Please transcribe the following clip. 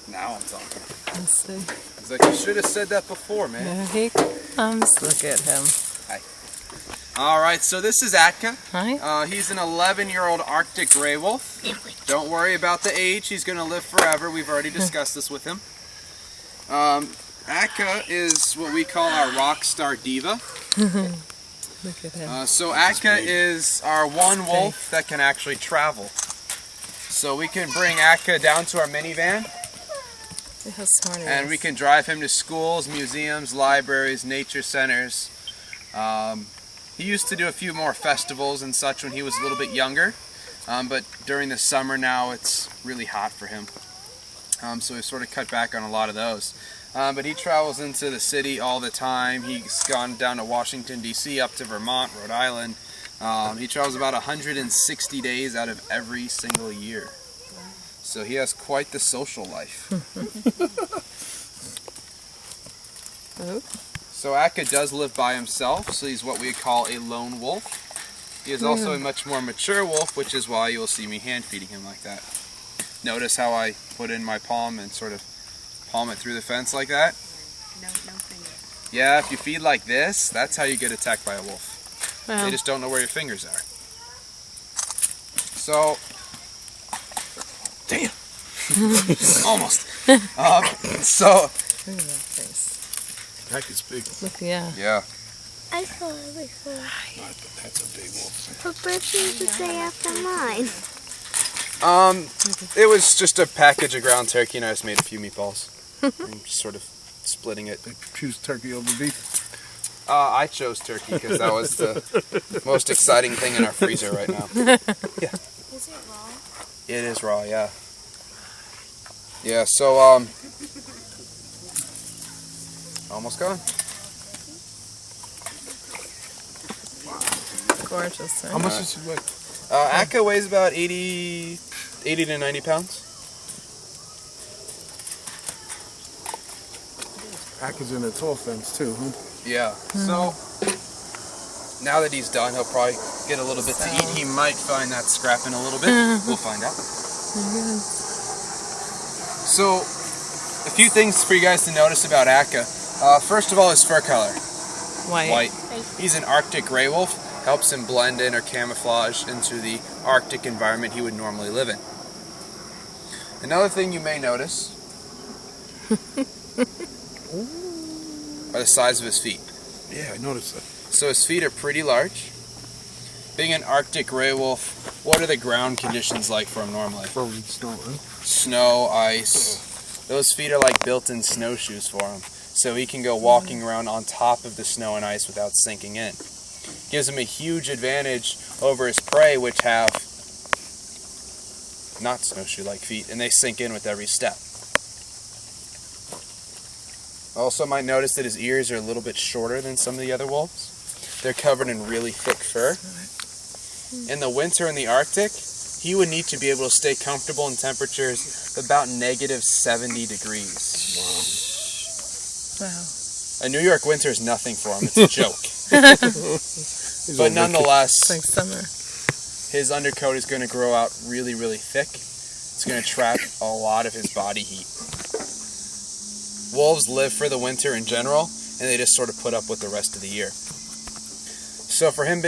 Now I'm talking. Let's see. He's like, you should have said that before, man. There he comes. Look at him. Hi. All right, so this is Atka. Hi. He's an 11-year-old Arctic gray wolf. Don't worry about the age. He's going to live forever. We've already discussed this with him. Atka is what we call our rock star diva. Look at him. So Atka is our one wolf that can actually travel. So we can bring Atka down to our minivan. See how smart he is. And we can drive him to schools, museums, libraries, nature centers. He used to do a few more festivals and such when he was a little bit younger, but during the summer now it's really hot for him. So we've sort of cut back on a lot of those. But he travels into the city all the time. He's gone down to Washington, D.C., up to Vermont, Rhode Island. He travels about 160 days out of every single year. So he has quite the social life. Oh. So Atka does live by himself, so he's what we call a lone wolf. He is also a much more mature wolf, which is why you will see me hand feeding him like that. Notice how I put in my palm and sort of palm it through the fence like that? No fingers. Yeah, if you feed like this, that's how you get attacked by a wolf. Wow. They just don't know where your fingers are. So, damn! Almost. So, Look at that face. Heck, it's big. Look, yeah. yeah. I saw it before. That's a big wolf. What birthday is the day after mine? It was just a package of ground turkey, and I just made a few meatballs. I'm just sort of splitting it. They choose turkey over beef. I chose turkey because that was the most exciting thing in our freezer right now. Yeah. Is it raw? It is raw, yeah. Yeah, so, almost gone. Gorgeous. Huh? How much does he weigh? Atka weighs about 80 to 90 pounds. Atka's in a tall fence too, huh? Yeah, so now that he's done, he'll probably get a little bit to eat. He might find that scrapping a little bit. We'll find out. So, a few things for you guys to notice about Atka. First of all, his fur color. White. He's an Arctic gray wolf. Helps him blend in or camouflage into the Arctic environment he would normally live in. Another thing you may notice are the size of his feet. Yeah, I noticed that. So his feet are pretty large. Being an Arctic gray wolf, what are the ground conditions like for him normally? Frozen snow, huh? Snow, ice. Those feet are like built-in snowshoes for him. So he can go walking around on top of the snow and ice without sinking in. Gives him a huge advantage over his prey, which have not snowshoe-like feet, and they sink in with every step. Also might notice that his ears are a little bit shorter than some of the other wolves. They're covered in really thick fur. In the winter in the Arctic, he would need to be able to stay comfortable in temperatures of about -70 degrees. Wow. A New York winter is nothing for him. It's a joke. But nonetheless, It's like summer. his undercoat is going to grow out really, really thick. It's going to trap a lot of his body heat. Wolves live for the winter in general, and they just sort of put up with the rest of the year. So for him being